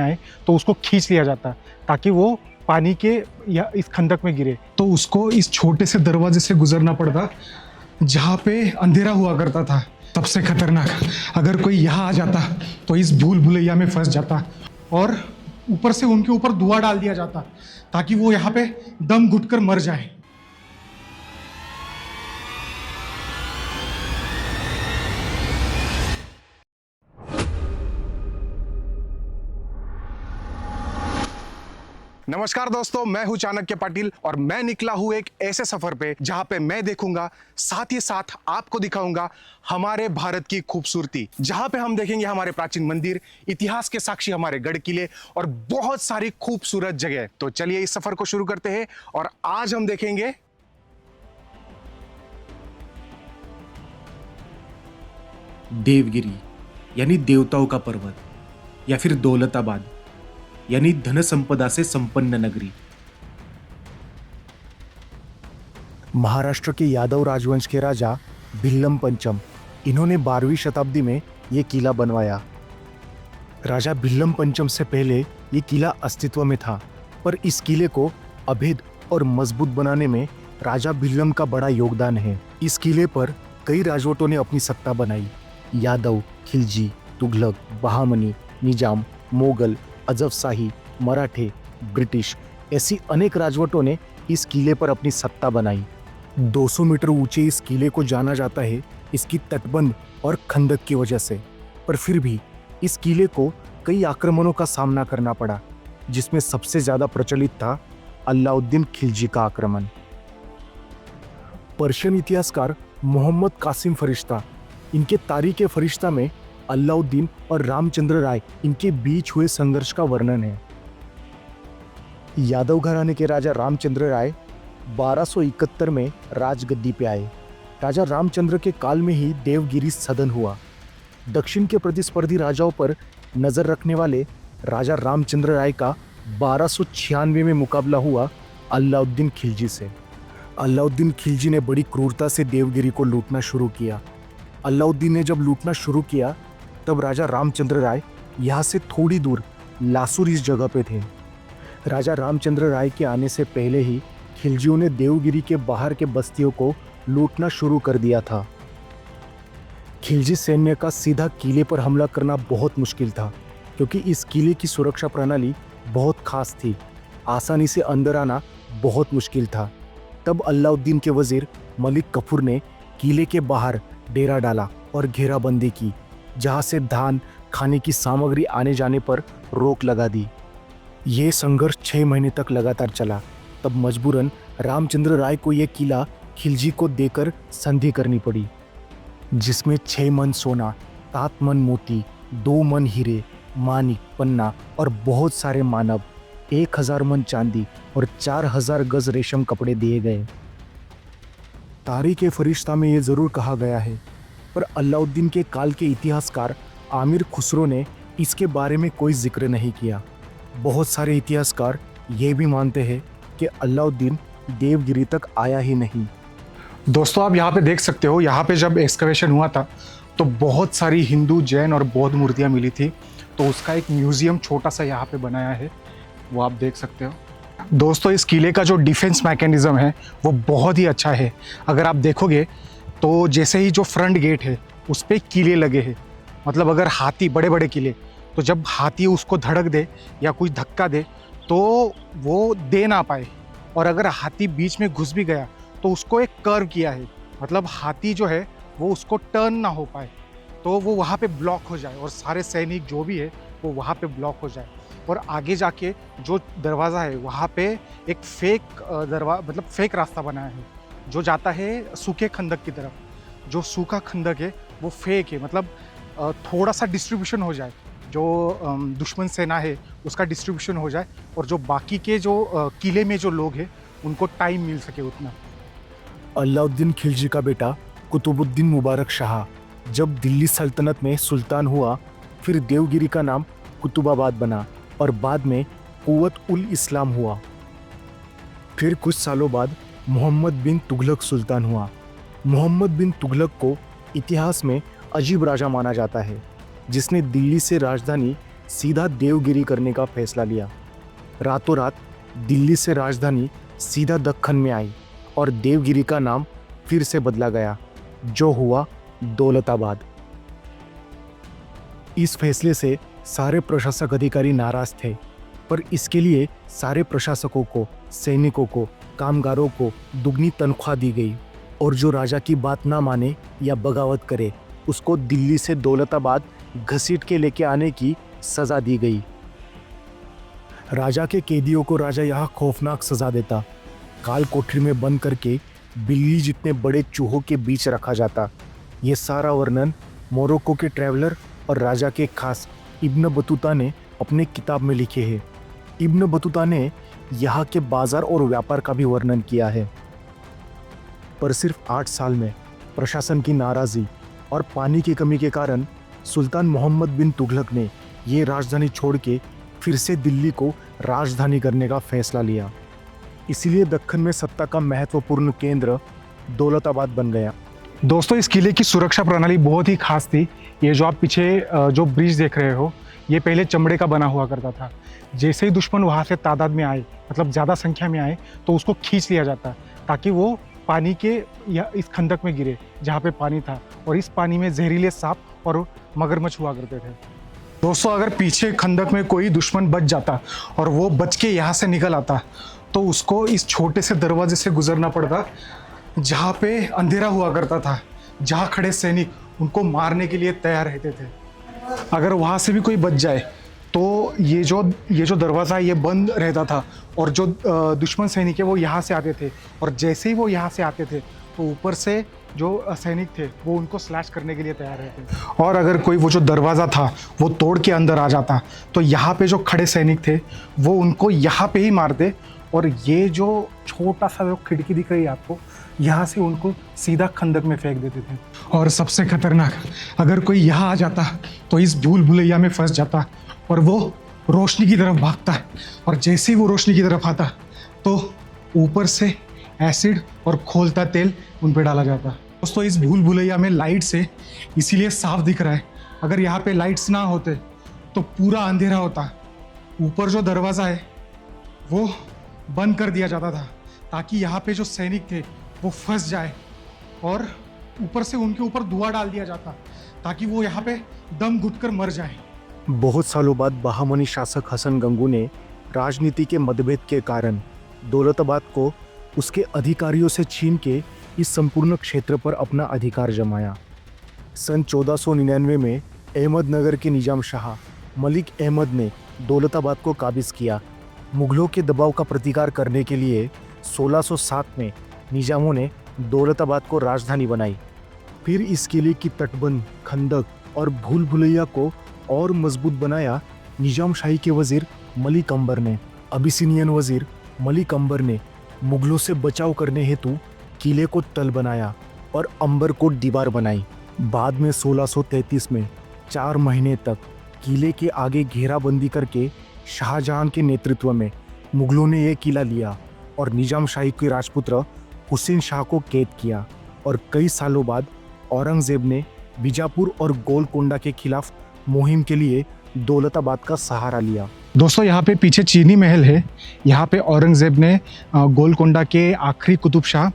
आए तो उसको खींच लिया जाता ताकि वो पानी के या इस खंदक में गिरे। तो उसको इस छोटे से दरवाजे से गुजरना पड़ता जहाँ पे अंधेरा हुआ करता था। सबसे खतरनाक, अगर कोई यहाँ आ जाता तो इस भूल भुलैया में फंस जाता और ऊपर से उनके ऊपर धुआं डाल दिया जाता ताकि वो यहाँ पे दम घुटकर मर जाए। नमस्कार दोस्तों, मैं हूं चाणक्य पाटिल और मैं निकला हूं एक ऐसे सफर पे जहां पे मैं देखूंगा, साथ ही साथ आपको दिखाऊंगा हमारे भारत की खूबसूरती, जहां पे हम देखेंगे हमारे प्राचीन मंदिर, इतिहास के साक्षी हमारे गढ़ किले और बहुत सारी खूबसूरत जगह। तो चलिए इस सफर को शुरू करते हैं और आज हम देखेंगे देवगिरी यानी देवताओं का पर्वत, या फिर दौलताबाद यानी धन संपदा से संपन्न नगरी। महाराष्ट्र के यादव राजवंश के राजा भिल्लम पंचम, इन्होंने 12वीं शताब्दी में ये किला बनवाया। राजा भिल्लम पंचम से पहले ये किला अस्तित्व में था, पर इस किले को अभेद और मजबूत बनाने में राजा भिल्लम का बड़ा योगदान है। इस किले पर कई राजवटों ने अपनी सत्ता बनाई। यादव, खिलजी, तुगलक, बहामनी, निजाम, मोगल, अजफशाही, मराठे, ब्रिटिश, ऐसी अनेक राजवटों ने इस किले पर अपनी सत्ता बनाई। 200 मीटर ऊंचे इस किले को जाना जाता है इसकी तटबंध और खंदक की वजह से, पर फिर भी इस किले को कई आक्रमणों का सामना करना पड़ा, जिसमें सबसे ज्यादा प्रचलित था अलाउद्दीन खिलजी का आक्रमण। पर्शियन इतिहासकार मोहम्मद कासिम फरिश्ता, इनके तारीख फरिश्ता में अलाउद्दीन और रामचंद्र राय इनके बीच हुए संघर्ष का वर्णन है। यादव घराने के राजा रामचंद्र राय 1271 में राजगद्दी पे आए। राजा रामचंद्र के काल में ही देवगिरी सदन हुआ। दक्षिण के प्रतिस्पर्धी राजाओं पर नजर रखने वाले राजा रामचंद्र राय का 1296 में मुकाबला हुआ अलाउद्दीन खिलजी से। अलाउद्दीन खिलजी ने बड़ी क्रूरता से देवगिरी को लूटना शुरू किया। अलाउद्दीन ने जब लूटना शुरू किया तब राजा रामचंद्र राय यहाँ से थोड़ी दूर लासूर इस जगह पे थे। राजा रामचंद्र राय के आने से पहले ही खिलजियों ने देवगिरी के बाहर के बस्तियों को लूटना शुरू कर दिया था। खिलजी सैन्य का सीधा किले पर हमला करना बहुत मुश्किल था, क्योंकि इस किले की सुरक्षा प्रणाली बहुत खास थी। आसानी से अंदर आना बहुत मुश्किल था। तब अलाउद्दीन के वजीर मलिक कफूर ने किले के बाहर डेरा डाला और घेराबंदी की, जहां से धान, खाने की सामग्री आने जाने पर रोक लगा दी। ये संघर्ष 6 महीने तक लगातार चला। तब मजबूरन रामचंद्र राय को यह किला खिलजी को देकर संधि करनी पड़ी, जिसमें 6 मन सोना, 7 मन मोती, 2 मन हीरे, मानिक, पन्ना और बहुत सारे मानव, 1000 मन चांदी और 4000 गज रेशम कपड़े दिए गए। तारीख फरिश्ता में ये जरूर कहा गया है, पर अलाउद्दीन के काल के इतिहासकार आमिर खुसरो ने इसके बारे में कोई जिक्र नहीं किया। बहुत सारे इतिहासकार ये भी मानते हैं कि अलाउद्दीन देवगिरी तक आया ही नहीं। दोस्तों, आप यहाँ पे देख सकते हो, यहाँ पे जब एक्सकवेशन हुआ था तो बहुत सारी हिंदू, जैन और बौद्ध मूर्तियाँ मिली थी। तो उसका एक म्यूजियम छोटा सा यहाँ पे बनाया है, वो आप देख सकते हो। दोस्तों, इस किले का जो डिफेंस मैकेनिज्म है वो बहुत ही अच्छा है। अगर आप देखोगे तो जैसे ही जो फ्रंट गेट है उस पर किले लगे हैं, मतलब अगर हाथी, बड़े बड़े किले, तो जब हाथी उसको धड़क दे या कुछ धक्का दे तो वो दे ना पाए, और अगर हाथी बीच में घुस भी गया तो उसको एक कर्व किया है, मतलब हाथी जो है वो उसको टर्न ना हो पाए, तो वो वहाँ पे ब्लॉक हो जाए और सारे सैनिक जो भी है वो वहाँ पे ब्लॉक हो जाए। और आगे जाके जो दरवाज़ा है वहाँ पे एक फेक रास्ता बनाया है जो जाता है सूखे खंदक की तरफ। जो सूखा खंदक है वो फेक है, मतलब थोड़ा सा डिस्ट्रीब्यूशन हो जाए, जो दुश्मन सेना है उसका डिस्ट्रीब्यूशन हो जाए, और जो बाकी के जो किले में जो लोग हैं उनको टाइम मिल सके उतना। अलाउद्दीन खिलजी का बेटा कुतुबुद्दीन मुबारक शाह जब दिल्ली सल्तनत में सुल्तान हुआ, फिर देवगिरी का नाम कुतुबाबाद बना और बाद में कुव्वत उल इस्लाम हुआ। फिर कुछ सालों बाद मोहम्मद बिन तुगलक सुल्तान हुआ। मोहम्मद बिन तुगलक को इतिहास में अजीब राजा माना जाता है, जिसने दिल्ली से राजधानी सीधा देवगिरी करने का फैसला लिया। रातों रात दिल्ली से राजधानी सीधा दक्कन में आई और देवगिरी का नाम फिर से बदला गया, जो हुआ दौलताबाद। इस फैसले से सारे प्रशासक अधिकारी नाराज थे, पर इसके लिए सारे प्रशासकों को, सैनिकों को, कामगारों को दुगनी तनख्वाह दी गई और जो राजा की बात ना माने या बगावत करे उसको दिल्ली से दौलताबाद घसीट के लेके आने की सजा दी गई। राजा के कैदियों को राजा यहाँ खौफनाक सजा देता। काल कोठरी में बंद करके बिल्ली जितने बड़े चूहों के बीच रखा जाता। ये सारा वर्णन मोरक्को के ट्रैवलर और राजा के खास इब्न बतूता ने अपने किताब में लिखे हैं। इब्न बतूता ने यहाँ के बाजार और व्यापार का भी वर्णन किया है। पर सिर्फ 8 साल में प्रशासन की नाराज़ी और पानी की कमी के कारण सुल्तान मोहम्मद बिन तुगलक ने ये राजधानी छोड़ के फिर से दिल्ली को राजधानी करने का फैसला लिया। इसीलिए दक्कन में सत्ता का महत्वपूर्ण केंद्र दौलताबाद बन गया। दोस्तों, इस किले की सुरक्षा प्रणाली बहुत ही खास थी। ये जो आप पीछे जो ब्रिज देख रहे हो, ये पहले चमड़े का बना हुआ करता था। जैसे ही दुश्मन वहाँ से तादाद में आए, मतलब ज़्यादा संख्या में आए, तो उसको खींच लिया जाता ताकि वो पानी के या इस खंदक में गिरे जहाँ पे पानी था, और इस पानी में जहरीले सांप और मगरमच्छ हुआ करते थे। दोस्तों, अगर पीछे खंदक में कोई दुश्मन बच जाता और वो बच के यहाँ से निकल आता, तो उसको इस छोटे से दरवाजे से गुजरना पड़ता जहाँ पे अंधेरा हुआ करता था, जहाँ खड़े सैनिक उनको मारने के लिए तैयार रहते थे। अगर वहाँ से भी कोई बच जाए तो ये जो दरवाज़ा है ये बंद रहता था, और जो दुश्मन सैनिक है वो यहाँ से आते थे, और जैसे ही वो यहाँ से आते थे तो ऊपर से जो सैनिक थे वो उनको स्लैश करने के लिए तैयार रहते। और अगर कोई वो जो दरवाज़ा था वो तोड़ के अंदर आ जाता तो यहाँ पे जो खड़े सैनिक थे वो उनको यहाँ पे ही मारते, और ये जो छोटा सा जो खिड़की दिख रही है आपको, यहाँ से उनको सीधा खंदक में फेंक देते थे। और सबसे खतरनाक, अगर कोई यहाँ आ जाता तो इस भूल भुलैया में फंस जाता और वो रोशनी की तरफ भागता, और जैसे ही वो रोशनी की तरफ आता तो ऊपर से एसिड और खोलता तेल उन पे डाला जाता। दोस्तों, इस भूल भुलैया में लाइट्स है, इसीलिए साफ दिख रहा है। अगर यहाँ पे लाइट्स ना होते तो पूरा अंधेरा होता। ऊपर जो दरवाज़ा है वो बंद कर दिया जाता था ताकि यहाँ पे जो सैनिक थे वो फंस जाए, और ऊपर से उनके ऊपर धुआं डाल दिया जाता ताकि वो यहाँ पे दम घुटकर मर जाए। बहुत सालों बाद बहामनी शासक हसन गंगू ने राजनीति के मतभेद के कारण दौलताबाद को उसके अधिकारियों से छीन के इस संपूर्ण क्षेत्र पर अपना अधिकार जमाया। सन 1499 में अहमदनगर के निजाम शाह मलिक अहमद ने दौलताबाद को काबिज किया। मुगलों के दबाव का प्रतिकार करने के लिए 1607 में निजामों ने दौलताबाद को राजधानी बनाई। फिर इस किले की तटबंध, खंदक और भूल भुलैया को और मजबूत बनाया निजाम शाही के वजीर मलिक अंबर ने। अबिसिनियन वजीर मलिक अंबर ने मुगलों से बचाव करने हेतु किले को तल बनाया और अंबर को दीवार बनाई। बाद में 1633 में 4 महीने तक किले के आगे घेराबंदी करके शाहजहां के नेतृत्व में मुगलों ने यह किला लिया और निजाम शाही के राजपुत्र हुसैन शाह को कैद किया, और कई सालों बाद औरंगजेब ने बीजापुर और गोलकोंडा के खिलाफ मुहिम के लिए दौलताबाद का सहारा लिया। दोस्तों, यहाँ पे पीछे चीनी महल है। यहाँ पे औरंगजेब ने गोलकोंडा के आखिरी कुतुब शाह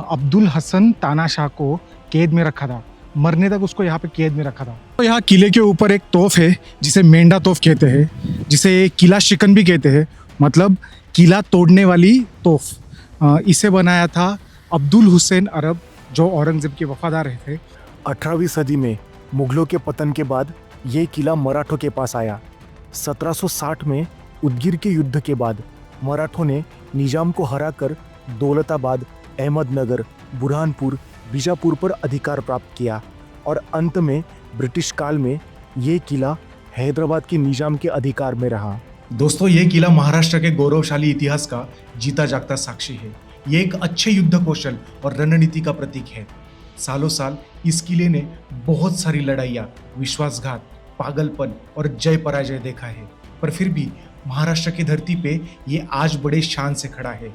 अब्दुल हसन ताना शाह को कैद में रखा था। मरने तक उसको यहाँ पे कैद में रखा था। तो यहाँ किले के ऊपर एक तोफ है जिसे मेंढा तोफ कहते हैं, जिसे किला शिकन भी कहते हैं, मतलब किला तोड़ने वाली तोफ। इसे बनाया था अब्दुल हुसैन अरब, जो औरंगजेब के वफादार थे। 18वीं सदी में मुगलों के पतन के बाद ये किला मराठों के पास आया। 1760 में उदगिर के युद्ध के बाद मराठों ने निजाम को हराकर दौलताबाद, अहमदनगर, बुरहानपुर, बीजापुर पर अधिकार प्राप्त किया, और अंत में ब्रिटिश काल में ये किला हैदराबाद के निजाम के अधिकार में रहा। दोस्तों, ये किला महाराष्ट्र के गौरवशाली इतिहास का जीता जागता साक्षी है। ये एक अच्छे युद्ध कौशल और रणनीति का प्रतीक है। सालों साल इस किले ने बहुत सारी लड़ाइयाँ, विश्वासघात, पागलपन और जय पराजय देखा है, पर फिर भी महाराष्ट्र की धरती पे ये आज बड़े शान से खड़ा है।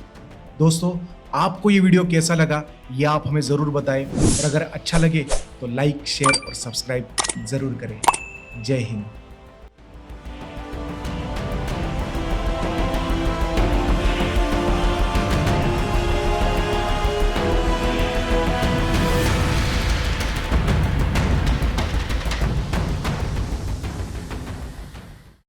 दोस्तों, आपको ये वीडियो कैसा लगा ये आप हमें ज़रूर बताएं, और अगर अच्छा लगे तो लाइक, शेयर और सब्सक्राइब ज़रूर करें। जय हिंद।